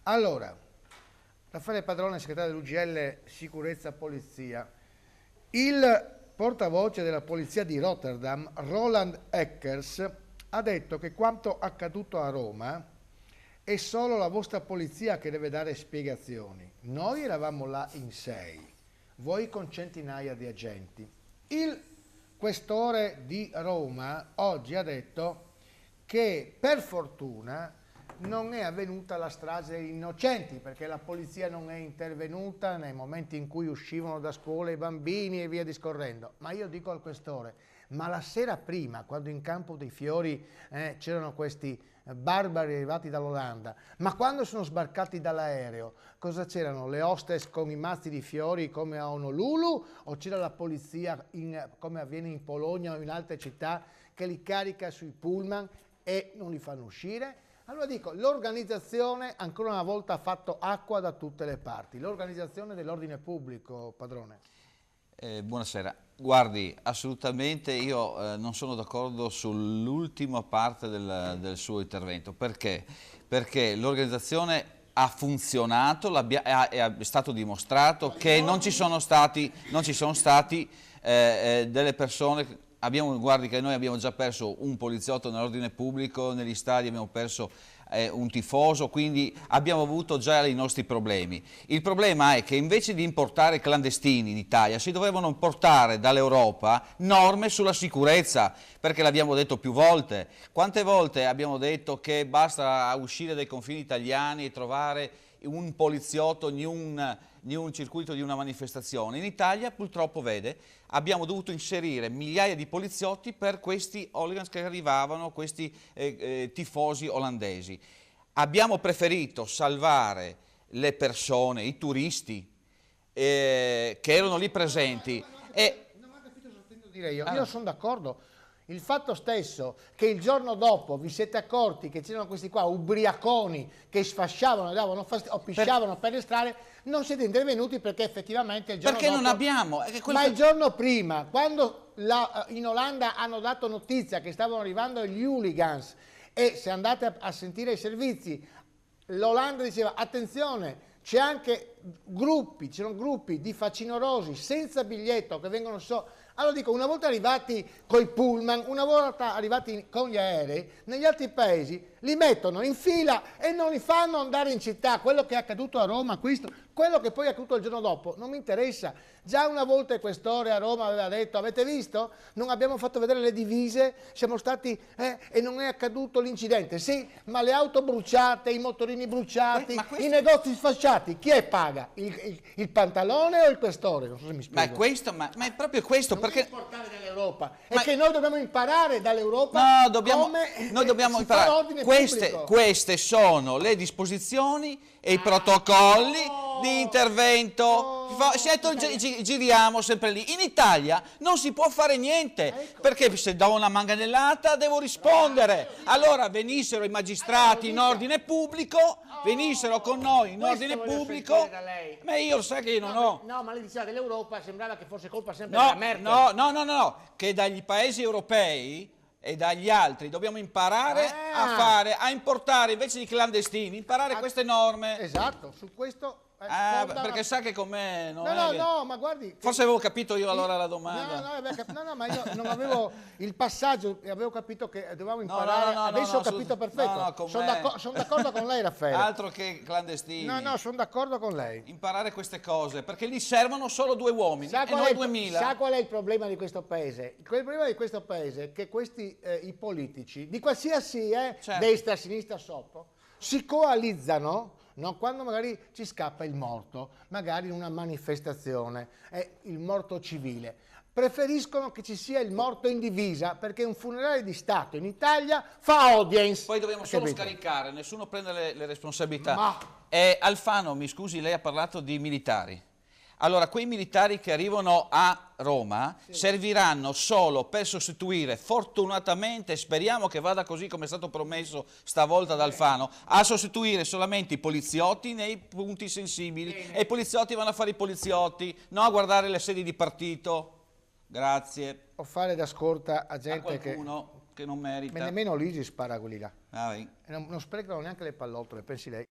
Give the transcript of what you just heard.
Allora, Raffaele Padrone, segretario dell'UGL Sicurezza Polizia. Il portavoce della polizia di Rotterdam, Roland Eckers, ha detto che quanto accaduto a Roma è solo la vostra polizia che deve dare spiegazioni. Noi eravamo là in 6, voi con centinaia di agenti. Il questore di Roma oggi ha detto che per fortuna non è avvenuta la strage degli innocenti, perché la polizia non è intervenuta nei momenti in cui uscivano da scuola i bambini e via discorrendo. Ma io dico al questore, ma la sera prima, quando in Campo dei Fiori c'erano questi barbari arrivati dall'Olanda, ma quando sono sbarcati dall'aereo, cosa c'erano? Le hostess con i mazzi di fiori come a Honolulu, o c'era la polizia, come avviene in Polonia o in altre città, che li carica sui pullman e non li fanno uscire? Allora dico, l'organizzazione ancora una volta ha fatto acqua da tutte le parti, l'organizzazione dell'ordine pubblico, Padrone. Buonasera, guardi, assolutamente io non sono d'accordo sull'ultima parte del suo intervento. Perché? Perché l'organizzazione ha funzionato, è stato dimostrato che non ci sono stati delle persone. Guardi che noi abbiamo già perso un poliziotto nell'ordine pubblico, negli stadi abbiamo perso un tifoso, quindi abbiamo avuto già i nostri problemi. Il problema è che invece di importare clandestini in Italia si dovevano importare dall'Europa norme sulla sicurezza, perché l'abbiamo detto più volte. Quante volte abbiamo detto che basta uscire dai confini italiani e trovare un poliziotto in un circuito di una manifestazione? In Italia purtroppo, vede, abbiamo dovuto inserire migliaia di poliziotti per questi hooligans che arrivavano, questi tifosi olandesi. Abbiamo preferito salvare le persone, i turisti che erano lì presenti. Non ho capito cosa intendo dire io. Io sono d'accordo. Il fatto stesso che il giorno dopo vi siete accorti che c'erano questi qua ubriaconi che sfasciavano, davano fastidio, o pisciavano per le strade, non siete intervenuti perché effettivamente il giorno perché dopo... non abbiamo... Ma il giorno prima, quando in Olanda hanno dato notizia che stavano arrivando gli hooligans e se andate a sentire i servizi, l'Olanda diceva attenzione, c'erano gruppi di facinorosi senza biglietto che vengono Allora dico, una volta arrivati coi pullman, una volta arrivati con gli aerei, negli altri paesi li mettono in fila e non li fanno andare in città. Quello che è accaduto a Roma, quello che poi è accaduto il giorno dopo, non mi interessa. Già una volta il questore a Roma aveva detto, avete visto? Non abbiamo fatto vedere le divise, siamo stati, e non è accaduto l'incidente. Sì, ma le auto bruciate, i motorini bruciati, i negozi sfasciati, chi è paga? Il pantalone o il questore? Non so se mi spiego. Ma è proprio questo, non perché... è portare dall'Europa, è che noi dobbiamo imparare dall'Europa noi dobbiamo imparare. Queste sono le disposizioni e i protocolli di intervento. Giriamo sempre lì. In Italia non si può fare niente, perché se do una manganellata devo rispondere. Allora venissero i magistrati in ordine pubblico, venissero con noi in ordine pubblico. Ma io lo sai che io non ho. No, ma lei diceva dell'Europa, sembrava che fosse colpa sempre della Merkel. No, che dagli paesi europei e dagli altri dobbiamo imparare a importare invece di clandestini, imparare queste norme. Esatto, su questo... perché sa che con me non no, ma guardi... Forse avevo capito io allora la domanda. No, ma io non avevo il passaggio, avevo capito che dovevamo imparare, adesso ho capito perfetto. Sono d'accordo con lei, Raffaele. Altro che clandestini. No, sono d'accordo con lei. Imparare queste cose, perché lì servono solo 2 uomini e noi 2000. Sa qual è il problema di questo paese? Il problema di questo paese è che questi, i politici, di qualsiasi, certo, destra, sinistra, sopra, si coalizzano. No, quando magari ci scappa il morto, magari in una manifestazione, è il morto civile. Preferiscono che ci sia il morto in divisa, perché un funerale di Stato in Italia fa audience. Poi dobbiamo solo scaricare, nessuno prende le responsabilità. Alfano, mi scusi, lei ha parlato di militari. Allora, quei militari che arrivano a Roma serviranno solo per sostituire, fortunatamente, speriamo che vada così come è stato promesso stavolta da Alfano, a sostituire solamente i poliziotti nei punti sensibili. E i poliziotti vanno a fare i poliziotti, non a guardare le sedi di partito. Grazie. O fare da scorta a gente a qualcuno che non merita. Nemmeno l'ISIS spara quelli là. Ah, non sprecano neanche le pallottole, pensi lei.